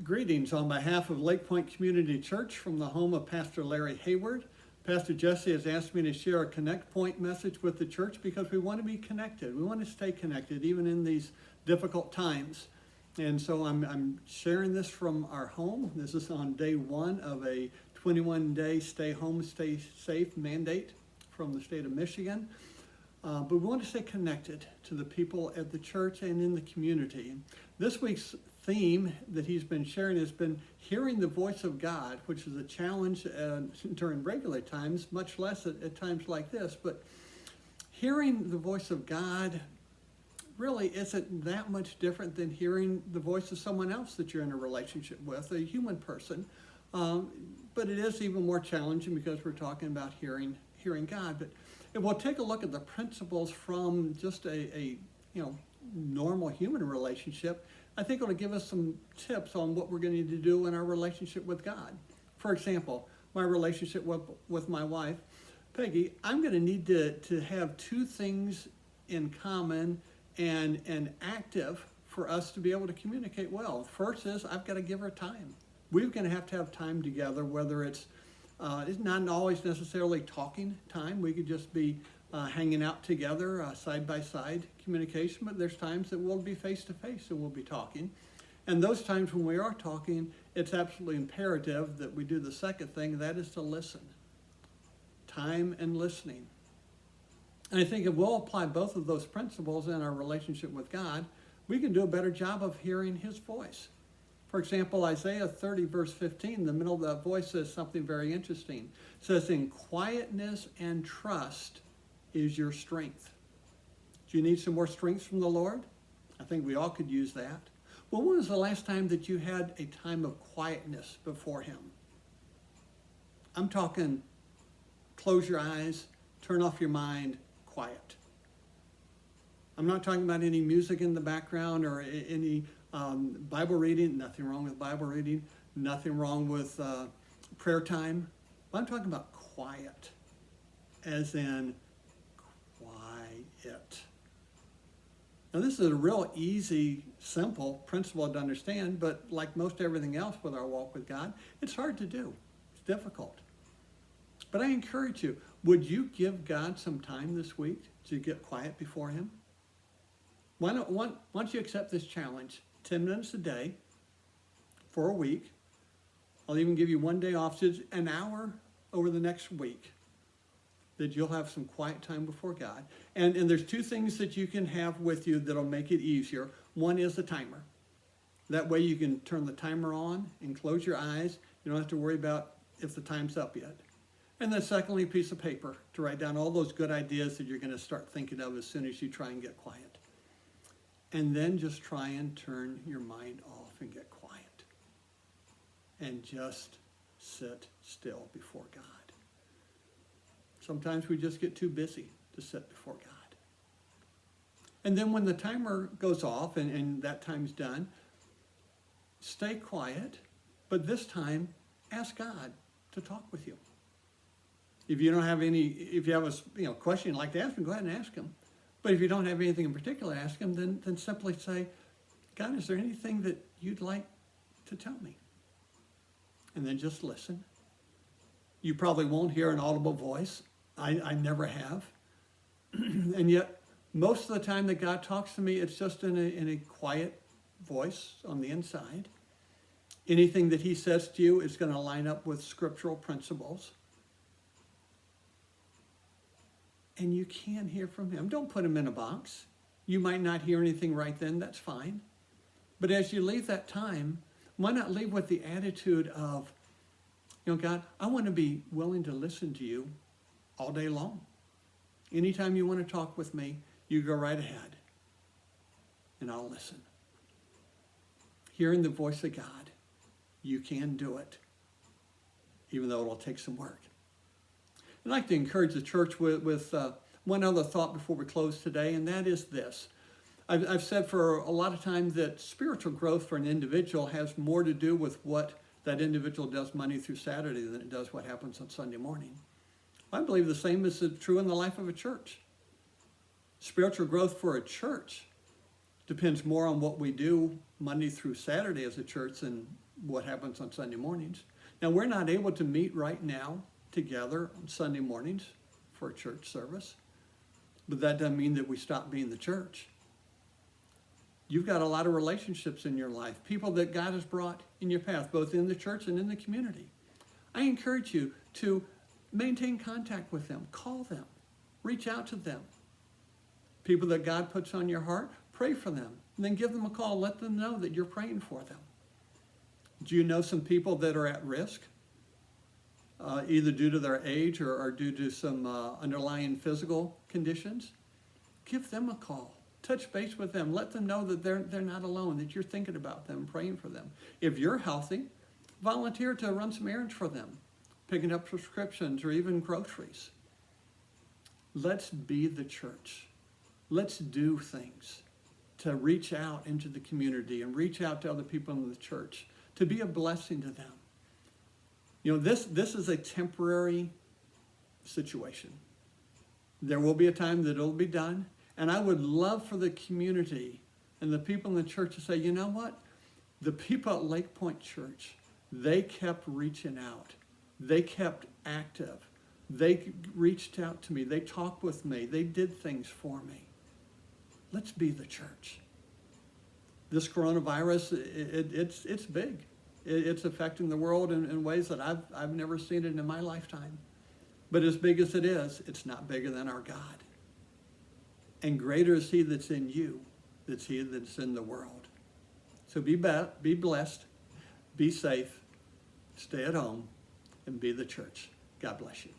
Greetings on behalf of Lake Point Community Church from the home of Pastor Larry Hayward. Pastor Jesse has asked me to share a Connect Point message with the church because we want to be connected. We want to stay connected even in these difficult times. And so I'm sharing this from our home. This is on day one of a 21-day stay home, stay safe mandate from the state of Michigan. But we want to stay connected to the people at the church and in the community. This week's theme that he's been sharing has been hearing the voice of God, which is a challenge during regular times, much less at times like this. But hearing the voice of God really isn't that much different than hearing the voice of someone else that you're in a relationship with, a human person. But it is even more challenging because we're talking about hearing God. But if we'll take a look at the principles from just a normal human relationship, I think it'll give us some tips on what we're going to need to do in our relationship with God. For example, my relationship with my wife, Peggy, I'm going to need to have two things in common and active for us to be able to communicate well. First is I've got to give her time. We're going to have time together, whether it's not always necessarily talking time. We could just be hanging out together, side-by-side communication, but there's times that we'll be face-to-face and we'll be talking. And those times when we are talking, it's absolutely imperative that we do the second thing, and that is to listen. Time and listening. And I think if we'll apply both of those principles in our relationship with God, we can do a better job of hearing his voice. For example, Isaiah 30, verse 15, the middle of that voice says something very interesting. It says, "In quietness and trust is your strength." Do you need some more strength from the Lord? I think we all could use that. Well, when was the last time that you had a time of quietness before him? I'm talking close your eyes, turn off your mind, quiet. I'm not talking about any music in the background or any Bible reading. Nothing wrong with Bible reading. Nothing wrong with prayer time. But I'm talking about quiet, as in quiet. Now, this is a real easy, simple principle to understand, but like most everything else with our walk with God, it's hard to do. It's difficult. But I encourage you, would you give God some time this week to get quiet before him? Why don't you accept this challenge? 10 minutes a day for a week. I'll even give you one day off, just an hour over the next week, that you'll have some quiet time before God. And there's two things that you can have with you that'll make it easier. One is the timer. That way you can turn the timer on and close your eyes. You don't have to worry about if the time's up yet. And then secondly, a piece of paper to write down all those good ideas that you're going to start thinking of as soon as you try and get quiet. And then just try and turn your mind off and get quiet. And just sit still before God. Sometimes we just get too busy to sit before God. And then when the timer goes off and that time's done, stay quiet, but this time ask God to talk with you. If you have a question you'd like to ask him, go ahead and ask him. But if you don't have anything in particular to ask him, then simply say, God, is there anything that you'd like to tell me? And then just listen. You probably won't hear an audible voice. I never have. And yet, most of the time that God talks to me, it's just in a quiet voice on the inside. Anything that he says to you is going to line up with scriptural principles. And you can hear from him. Don't put him in a box. You might not hear anything right then. That's fine. But as you leave that time, why not leave with the attitude of, God, I want to be willing to listen to you all day long. Anytime you want to talk with me, you go right ahead. And I'll listen. Hearing the voice of God, you can do it. Even though it'll take some work. I'd like to encourage the church with one other thought before we close today, and that is this. I've said for a lot of time that spiritual growth for an individual has more to do with what that individual does Monday through Saturday than it does what happens on Sunday morning. I believe the same is true in the life of a church. Spiritual growth for a church depends more on what we do Monday through Saturday as a church than what happens on Sunday mornings. Now, we're not able to meet right now together on Sunday mornings for a church service, but that doesn't mean that we stop being the church. You've got a lot of relationships in your life, people that God has brought in your path, both in the church and in the community. I encourage you to maintain contact with them, call them, reach out to them. People that God puts on your heart, pray for them, and then give them a call, let them know that you're praying for them. Do you know some people that are at risk, either due to their age or due to some underlying physical conditions? Give them a call. Touch base with them. Let them know that they're not alone, that you're thinking about them, praying for them. If you're healthy, volunteer to run some errands for them, picking up prescriptions or even groceries. Let's be the church. Let's do things to reach out into the community and reach out to other people in the church, to be a blessing to them. You know, this is a temporary situation. There will be a time that it'll be done. And I would love for the community and the people in the church to say, you know what? The people at Lake Point Church, they kept reaching out. They kept active. They reached out to me. They talked with me. They did things for me. Let's be the church. This coronavirus, it's big. It's affecting the world in ways that I've never seen it in my lifetime. But as big as it is, it's not bigger than our God. And greater is he that's in you, that's he that's in the world. So be blessed, be safe, stay at home, and be the church. God bless you.